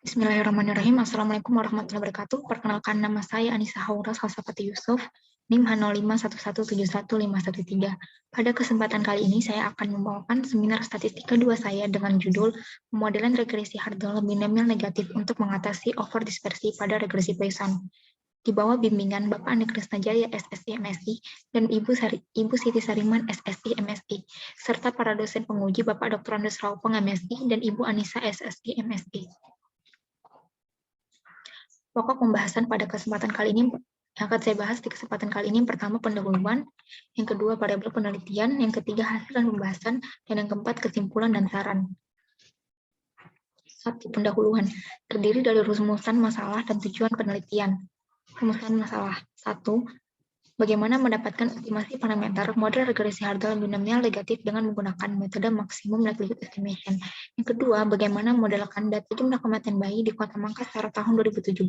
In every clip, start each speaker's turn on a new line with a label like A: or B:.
A: Bismillahirrahmanirrahim. Assalamualaikum warahmatullahi wabarakatuh. Perkenalkan, nama saya Anissa Haura Salsafati Yusuf, NIM H0511711513. Pada kesempatan kali ini, saya akan membawakan seminar statistik kedua saya dengan judul Pemodelan Regresi Hartle Binomial Negatif untuk mengatasi overdispersi pada regresi Poisson. Di bawah bimbingan Bapak Andi Krisnajaya SSI MSI dan Ibu Siti Sariman SSI MSI, serta para dosen penguji Bapak Dr. Andes Raupeng MSI dan Ibu Anissa SSI MSI. Pokok pembahasan pada kesempatan kali ini yang akan saya bahas di kesempatan kali ini, yang pertama pendahuluan, yang kedua variabel penelitian, yang ketiga hasil dan pembahasan, dan yang keempat kesimpulan dan saran. 1. Pendahuluan terdiri dari rumusan masalah dan tujuan penelitian. Rumusan masalah 1. Bagaimana mendapatkan estimasi parameter model regresi Hartle binomial negatif dengan menggunakan metode maksimum likelihood estimation. Yang kedua, bagaimana modelkan data jumlah kematian bayi di Kota Makassar tahun 2017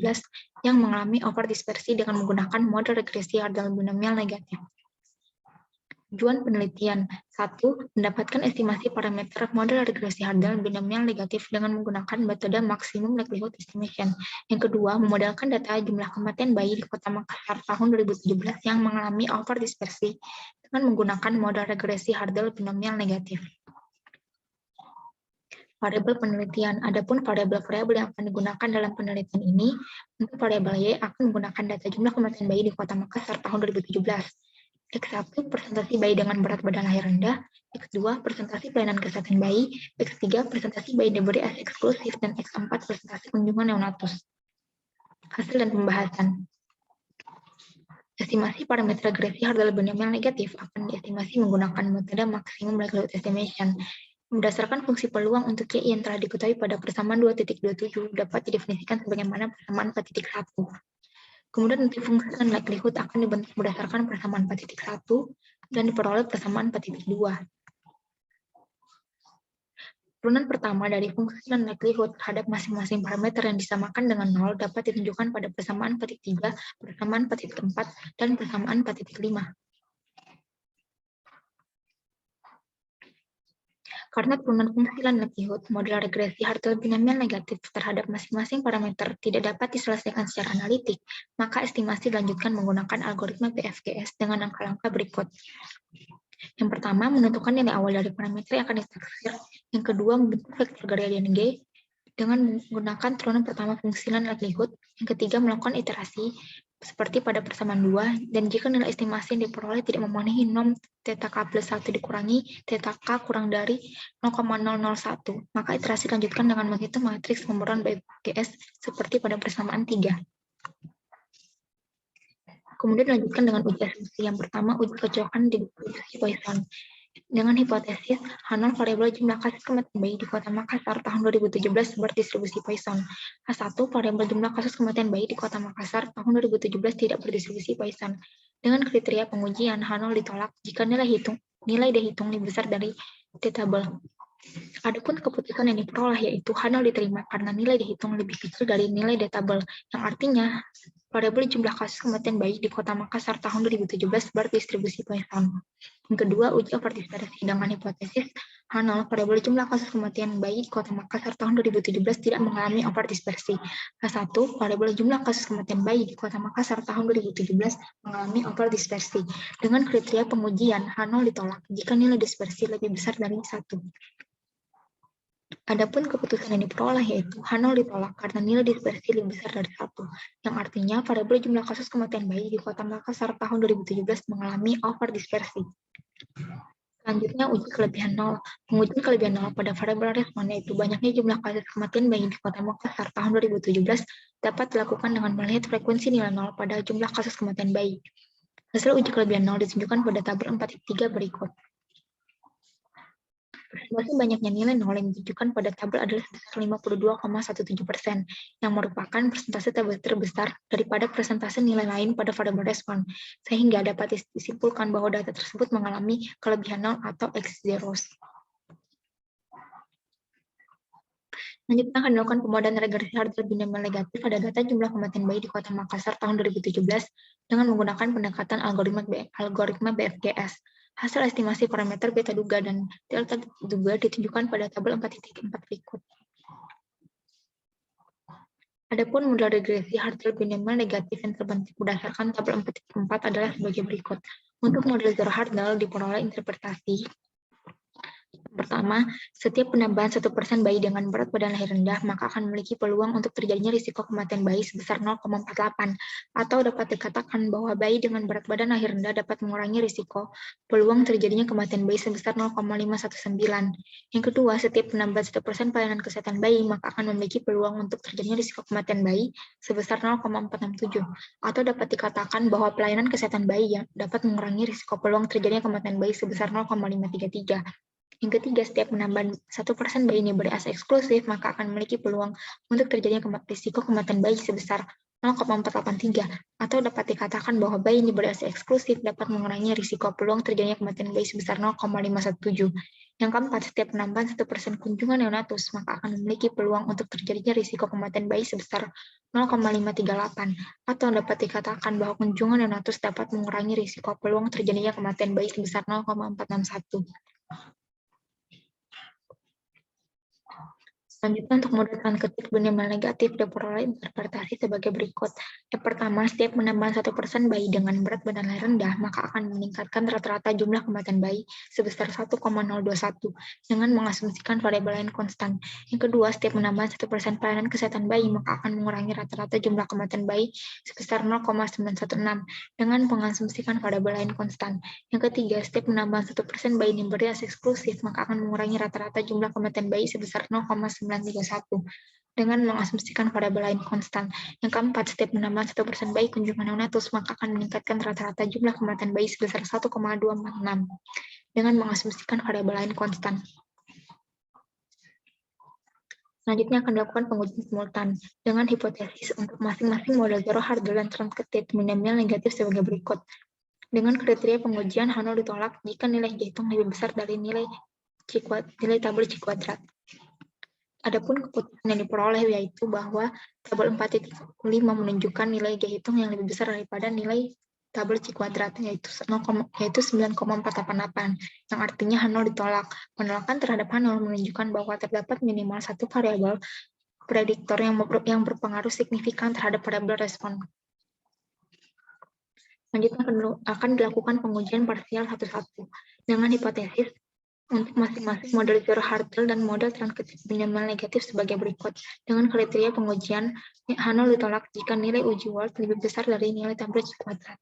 A: yang mengalami overdispersi dengan menggunakan model regresi Hartle binomial negatif. Tujuan penelitian 1. Mendapatkan estimasi parameter model regresi Hartle binomial negatif dengan menggunakan metode maksimum likelihood estimation. Yang kedua, memodelkan data jumlah kematian bayi di Kota Makassar tahun 2017 yang mengalami overdispersi dengan menggunakan model regresi Hartle binomial negatif. Variabel penelitian. Adapun variabel-variabel yang akan digunakan dalam penelitian ini, untuk variabel Y akan menggunakan data jumlah kematian bayi di Kota Makassar tahun 2017. X1 presentasi bayi dengan berat badan lahir rendah, X2 presentasi pelayanan kesehatan bayi, X3 presentasi bayi diberi ASI eksklusif, dan X4 presentasi kunjungan neonatus. Hasil dan pembahasan. Estimasi parameter regresi Hartle binomial negatif akan diestimasi menggunakan metode maksimum likelihood estimation. Berdasarkan fungsi peluang untuk Y yang telah diketahui pada persamaan 2.27 dapat didefinisikan sebagaimana persamaan 4.1. Kemudian nanti fungsi dan likelihood akan dibentuk berdasarkan persamaan 4.1 dan diperoleh persamaan 4.2. Turunan pertama dari fungsi dan likelihood terhadap masing-masing parameter yang disamakan dengan 0 dapat ditunjukkan pada persamaan 4.3, persamaan 4.4, dan persamaan 4.5. Karena turunan fungsi dan likelihood, model regresi Hartle binomial negatif terhadap masing-masing parameter tidak dapat diselesaikan secara analitik, maka estimasi dilanjutkan menggunakan algoritma PFGS dengan langkah-langkah berikut. Yang pertama, menentukan nilai awal dari parameter yang akan ditaksir. Yang kedua, membentuk vektor gradien G dengan menggunakan turunan pertama fungsi dan likelihood. Yang ketiga, melakukan iterasi seperti pada persamaan 2, dan jika nilai estimasi yang diperoleh tidak memenuhi norm θk plus 1 dikurangi θk kurang dari 0,001, maka iterasi dilanjutkan dengan menghitung matriks pemrograman PFGS seperti pada persamaan 3. Kemudian dilanjutkan dengan uji asumsi. Yang pertama, uji kecocokan distribusi Poisson. Dengan hipotesis, H0 variabel jumlah kasus kematian bayi di Kota Makassar tahun 2017 berdistribusi Poisson. H1 variabel jumlah kasus kematian bayi di Kota Makassar tahun 2017 tidak berdistribusi Poisson. Dengan kriteria pengujian, H0 ditolak jika nilai dihitung lebih besar dari D-table. Adapun keputusan yang diperoleh yaitu H0 diterima karena nilai dihitung lebih kecil dari nilai D-table, yang artinya variabel jumlah kasus kematian bayi di Kota Makassar tahun 2017 berdistribusi Poisson. Yang kedua, uji overdispersi dengan hipotesis H0 variabel jumlah kasus kematian bayi di Kota Makassar tahun 2017 tidak mengalami overdispersi. H1 variabel jumlah kasus kematian bayi di Kota Makassar tahun 2017 mengalami overdispersi. Dengan kriteria pengujian, H0 ditolak jika nilai dispersi lebih besar dari 1. Adapun keputusan yang diperoleh yaitu H0 ditolak karena nilai dispersi lebih besar dari 1, yang artinya variabel jumlah kasus kematian bayi di Kota Makassar tahun 2017 mengalami overdispersi. Selanjutnya, uji kelebihan 0. Pengujian kelebihan 0 pada variabel respon yaitu banyaknya jumlah kasus kematian bayi di Kota Makassar tahun 2017 dapat dilakukan dengan melihat frekuensi nilai 0 pada jumlah kasus kematian bayi. Hasil uji kelebihan 0 ditunjukkan pada tabel 4.3 berikut. Persentase banyaknya nilai 0 yang ditunjukkan pada tabel adalah sebesar 52,17%, yang merupakan persentase terbesar daripada persentase nilai lain pada variabel respon, sehingga dapat disimpulkan bahwa data tersebut mengalami kelebihan 0 atau X-zeros. Selanjutnya akan dilakukan pemodelan regresi Hartle binomial negatif pada data jumlah kematian bayi di Kota Makassar tahun 2017 dengan menggunakan pendekatan algoritma BFGS. Hasil estimasi parameter beta duga dan delta duga ditunjukkan pada tabel 4.4 berikut. Adapun model regresi Hartle binomial negatif yang terbentuk berdasarkan tabel 4.4 adalah sebagai berikut. Untuk model zero Hartle diperoleh interpretasi. Pertama, setiap penambahan 1% bayi dengan berat badan lahir rendah, maka akan memiliki peluang untuk terjadinya risiko kematian bayi sebesar 0,48. Atau dapat dikatakan bahwa bayi dengan berat badan lahir rendah dapat mengurangi risiko peluang terjadinya kematian bayi sebesar 0,519. Yang kedua, setiap penambahan 1% pelayanan kesehatan bayi, maka akan memiliki peluang untuk terjadinya risiko kematian bayi sebesar 0,467. Atau dapat dikatakan bahwa pelayanan kesehatan bayi yang dapat mengurangi risiko peluang terjadinya kematian bayi sebesar 0,533. Yang ketiga, setiap penambahan 1% bayi ini beri-asa eksklusif, maka akan memiliki peluang untuk terjadinya risiko kematian bayi sebesar 0,483. Atau dapat dikatakan bahwa bayi ini beri-asa eksklusif dapat mengurangi risiko peluang terjadinya kematian bayi sebesar 0,517. Yang keempat, setiap penambahan 1% kunjungan neonatus, maka akan memiliki peluang untuk terjadinya risiko kematian bayi sebesar 0,538. Atau dapat dikatakan bahwa kunjungan neonatus dapat mengurangi risiko peluang terjadinya kematian bayi sebesar 0,461. Selanjutnya untuk model tanda kutip binomial negatif diperoleh interpretasi sebagai berikut. Yang pertama, setiap penambahan 1% bayi dengan berat badan lahir rendah, maka akan meningkatkan rata-rata jumlah kematian bayi sebesar 1,021 dengan mengasumsikan variabel lain konstan. Yang kedua, setiap penambahan 1% pelayanan kesehatan bayi, maka akan mengurangi rata-rata jumlah kematian bayi sebesar 0,916 dengan mengasumsikan variabel lain konstan. Yang ketiga, setiap penambahan 1% bayi yang beri-asa eksklusif, maka akan mengurangi rata-rata jumlah kematian bayi sebesar 0,931 dengan mengasumsikan variabel lain konstan. Yang keempat, setiap penambahan 1% bayi kunjungan neonatus, maka akan meningkatkan rata-rata jumlah kematian bayi sebesar 1,246 dengan mengasumsikan variabel lain konstan. Selanjutnya akan dilakukan pengujian simultan dengan hipotesis untuk masing-masing model zero Hartle dan truncated binomial negatif sebagai berikut. Dengan kriteria pengujian, H0 ditolak jika nilai J-hitung lebih besar dari nilai tabel C kuadrat. Adapun keputusan yang diperoleh yaitu bahwa tabel 4.5 menunjukkan nilai J-hitung yang lebih besar daripada nilai tabel C kuadrat, yaitu 9,488, yang artinya H0 ditolak. Penolakan terhadap H0 menunjukkan bahwa terdapat minimal satu variabel prediktor yang berpengaruh signifikan terhadap variabel respon. Selanjutnya akan dilakukan pengujian parsial satu-satu dengan hipotesis untuk masing-masing model zero Hartle dan model truncated binomial negatif sebagai berikut. Dengan kriteria pengujian, H0 ditolak jika nilai uji Wald lebih besar dari nilai tabel C kuadrat.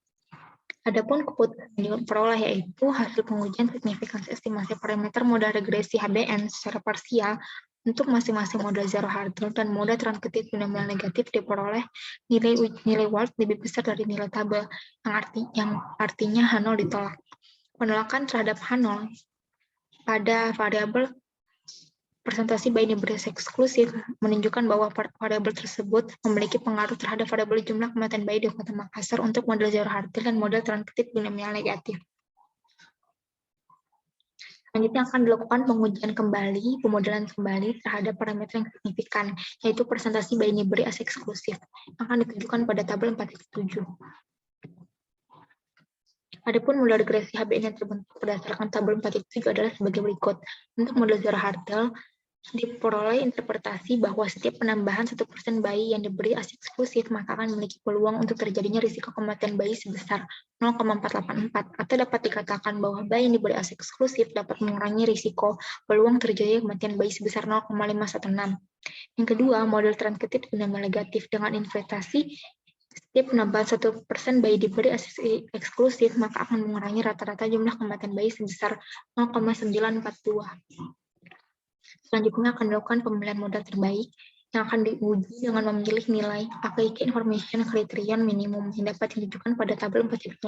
A: Adapun keputusan yang diperoleh yaitu hasil pengujian signifikansi estimasi parameter model regresi HBN secara parsial untuk masing-masing model zero Hartle dan model truncated binomial negatif diperoleh nilai Wald lebih besar dari nilai tabel, yang artinya H0 ditolak. Penolakan terhadap H0 pada variabel presentasi bayi beri-asa eksklusif menunjukkan bahwa variabel tersebut memiliki pengaruh terhadap variabel jumlah kematian bayi di Kota Makassar untuk model zero Hartle dan model truncated binomial negatif. Selanjutnya akan dilakukan pengujian kembali, pemodelan kembali terhadap parameter yang signifikan, yaitu presentasi bayi beri-asa eksklusif, yang akan ditunjukkan pada tabel 4.7. Adapun model regresi HBN yang terbentuk berdasarkan tabel 4.7 adalah sebagai berikut. Untuk model zero Hartle, diperoleh interpretasi bahwa setiap penambahan 1% bayi yang diberi asa eksklusif maka akan memiliki peluang untuk terjadinya risiko kematian bayi sebesar 0,484, atau dapat dikatakan bahwa bayi yang diberi asa eksklusif dapat mengurangi risiko peluang terjadinya kematian bayi sebesar 0,516. Yang kedua, model truncated binomial negatif dengan investasi setiap penambahan 1% bayi diberi asa eksklusif, maka akan mengurangi rata-rata jumlah kematian bayi sebesar 0,942. Selanjutnya akan dilakukan pemilihan model terbaik yang akan diuji dengan memilih nilai AKIK Information Criterion Minimum yang dapat ditunjukkan pada tabel 4.8.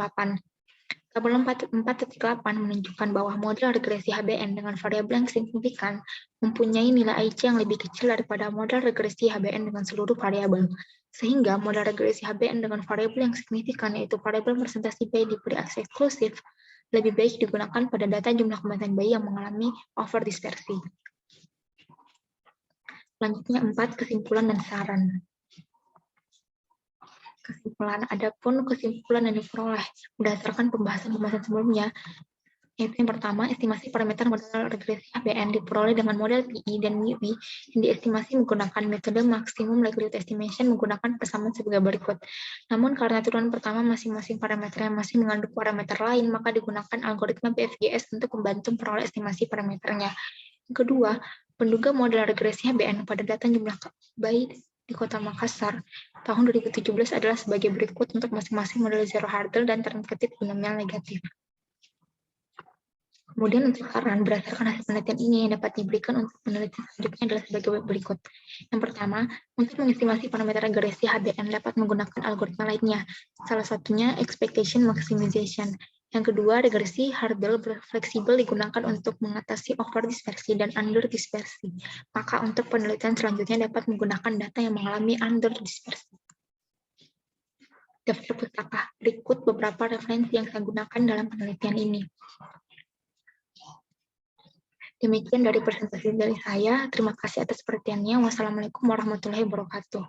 A: Tabel 4.8 menunjukkan bahwa model regresi HBN dengan variabel yang signifikan mempunyai nilai AIC yang lebih kecil daripada model regresi HBN dengan seluruh variabel. Sehingga model regresi HBN dengan variabel yang signifikan, yaitu variabel presentasi bayi diberi asa eksklusif, lebih baik digunakan pada data jumlah kematian bayi yang mengalami overdispersi. Selanjutnya 4, kesimpulan dan saran. Kesimpulan, adapun kesimpulan yang diperoleh berdasarkan pembahasan sebelumnya, Yaitu yang pertama, estimasi parameter model regresi HBN diperoleh dengan model PI dan MUI yang diestimasi menggunakan metode maximum likelihood estimation menggunakan persamaan sebagai berikut. Namun karena turunan pertama masing-masing parameter yang masih mengandung parameter lain, maka digunakan algoritma BFGS untuk membantu memperoleh estimasi parameternya. Yang kedua, penduga model regresi HBN pada data jumlah bayi di Kota Makassar tahun 2017 adalah sebagai berikut untuk masing-masing model zero hurdle dan terketik binomial negatif. Kemudian untuk saran berdasarkan hasil penelitian ini yang dapat diberikan untuk penelitian selanjutnya adalah sebagai berikut. Yang pertama, untuk mengestimasi parameter regresi HBN dapat menggunakan algoritma lainnya. Salah satunya expectation maximization. Yang kedua, regresi hurdle fleksibel digunakan untuk mengatasi over dispersi dan under dispersi. Maka untuk penelitian selanjutnya dapat menggunakan data yang mengalami under dispersi. Daftar pustaka. Berikut beberapa referensi yang saya gunakan dalam penelitian ini. Demikian dari presentasi dari saya. Terima kasih atas perhatiannya. Wassalamualaikum warahmatullahi wabarakatuh.